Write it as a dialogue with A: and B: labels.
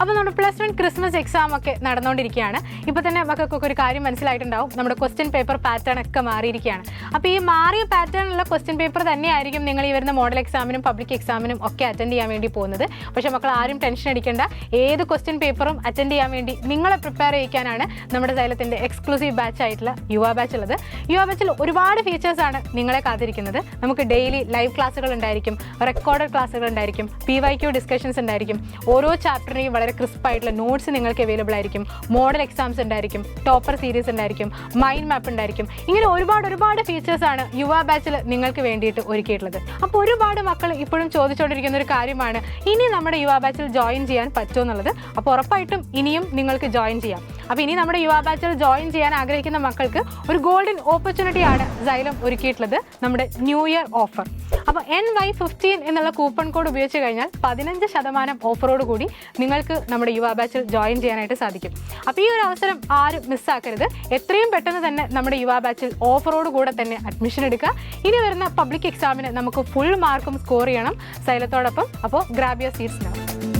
A: അപ്പോൾ നമ്മുടെ +1 Christmas exam ഒക്കെ നടന്നുകൊണ്ടിരിക്കുകയാണ്. ഇപ്പോൾ തന്നെ മക്കൾക്കൊക്കെ ഒരു കാര്യം മനസ്സിലായിട്ടുണ്ടാവും, നമ്മുടെ ക്വസ്റ്റ്യൻ പേപ്പർ പാറ്റേൺ ഒക്കെ മാറിയിരിക്കുകയാണ്. അപ്പോൾ ഈ മാറിയ പാറ്റേണിലുള്ള ക്വസ്റ്റ്യൻ പേപ്പർ തന്നെയായിരിക്കും നിങ്ങൾ ഈ വരുന്ന മോഡൽ എക്സാമിനും പബ്ലിക് എക്സാമിനും ഒക്കെ അറ്റൻഡ് ചെയ്യാൻ വേണ്ടി പോകുന്നത്. പക്ഷേ മക്കൾ ആരും ടെൻഷൻ അടിക്കേണ്ട, ഏത് ക്വസ്റ്റ്യൻ പേപ്പറും അറ്റൻഡ് ചെയ്യാൻ വേണ്ടി നിങ്ങളെ പ്രിപ്പയർ ചെയ്യിക്കാനാണ് നമ്മുടെ സൈലത്തിൻ്റെ എക്സ്ക്ലൂസീവ് ബാച്ച് ആയിട്ടുള്ള യുവ ബാച്ച് ഉള്ളത്. യുവ ബാച്ചിൽ ഒരുപാട് ഫീച്ചേഴ്സാണ് നിങ്ങളെ കാത്തിരിക്കുന്നത്. നമുക്ക് ഡെയിലി ലൈവ് ക്ലാസ്സുകൾ ഉണ്ടായിരിക്കും, റെക്കോർഡഡ് ക്ലാസ്സുകൾ ഉണ്ടായിരിക്കും, PYQ ഡിസ്കഷൻസ് ഉണ്ടായിരിക്കും, ഓരോ ചാപ്റ്ററിനെയും വളരെ ക്രിസ്പായിട്ടുള്ള നോട്ട്സ് നിങ്ങൾക്ക് അവൈലബിൾ ആയിരിക്കും, മോഡൽ എക്സാംസ് ഉണ്ടായിരിക്കും, ടോപ്പർ സീരീസ് ഉണ്ടായിരിക്കും, മൈൻഡ് മാപ്പ് ഉണ്ടായിരിക്കും. ഇങ്ങനെ ഒരുപാട് ഫീച്ചേഴ്സാണ് യുവ ബാച്ചിൽ നിങ്ങൾക്ക് വേണ്ടിയിട്ട് ഒരുക്കിയിട്ടുള്ളത്. അപ്പോൾ ഒരുപാട് മക്കൾ ഇപ്പോഴും ചോദിച്ചുകൊണ്ടിരിക്കുന്ന ഒരു കാര്യമാണ്, ഇനി നമ്മുടെ യുവ ബാച്ചിൽ ജോയിൻ ചെയ്യാൻ പറ്റുമോ എന്നുള്ളത്. അപ്പോൾ ഉറപ്പായിട്ടും ഇനിയും നിങ്ങൾക്ക് ജോയിൻ ചെയ്യാം. അപ്പോൾ ഇനി നമ്മുടെ യുവ ബാച്ചിൽ ജോയിൻ ചെയ്യാൻ ആഗ്രഹിക്കുന്ന മക്കൾക്ക് ഒരു ഗോൾഡൻ ഓപ്പർച്യൂണിറ്റിയാണ് സൈലം ഒരുക്കിയിട്ടുള്ളത്, നമ്മുടെ ന്യൂ ഇയർ ഓഫർ. അപ്പോൾ NY15 എന്നുള്ള കൂപ്പൺ കോഡ് ഉപയോഗിച്ച് കഴിഞ്ഞാൽ 15% ഓഫറോട് കൂടി നിങ്ങൾക്ക് നമ്മുടെ യുവ ബാച്ചിൽ ജോയിൻ ചെയ്യാനായിട്ട് സാധിക്കും. അപ്പോൾ ഈ ഒരു അവസരം ആരും മിസ്സാക്കരുത്. എത്രയും പെട്ടെന്ന് തന്നെ നമ്മുടെ യുവ ബാച്ചിൽ ഓഫറോട് കൂടെ തന്നെ അഡ്മിഷൻ എടുക്കുക. ഇനി വരുന്ന പബ്ലിക് എക്സാമിന് നമുക്ക് ഫുൾ മാർക്കും സ്കോർ ചെയ്യണം സൈലത്തോടൊപ്പം. അപ്പോൾ ഗ്രാബ് യുവർ സീറ്റ്സ് നൗ.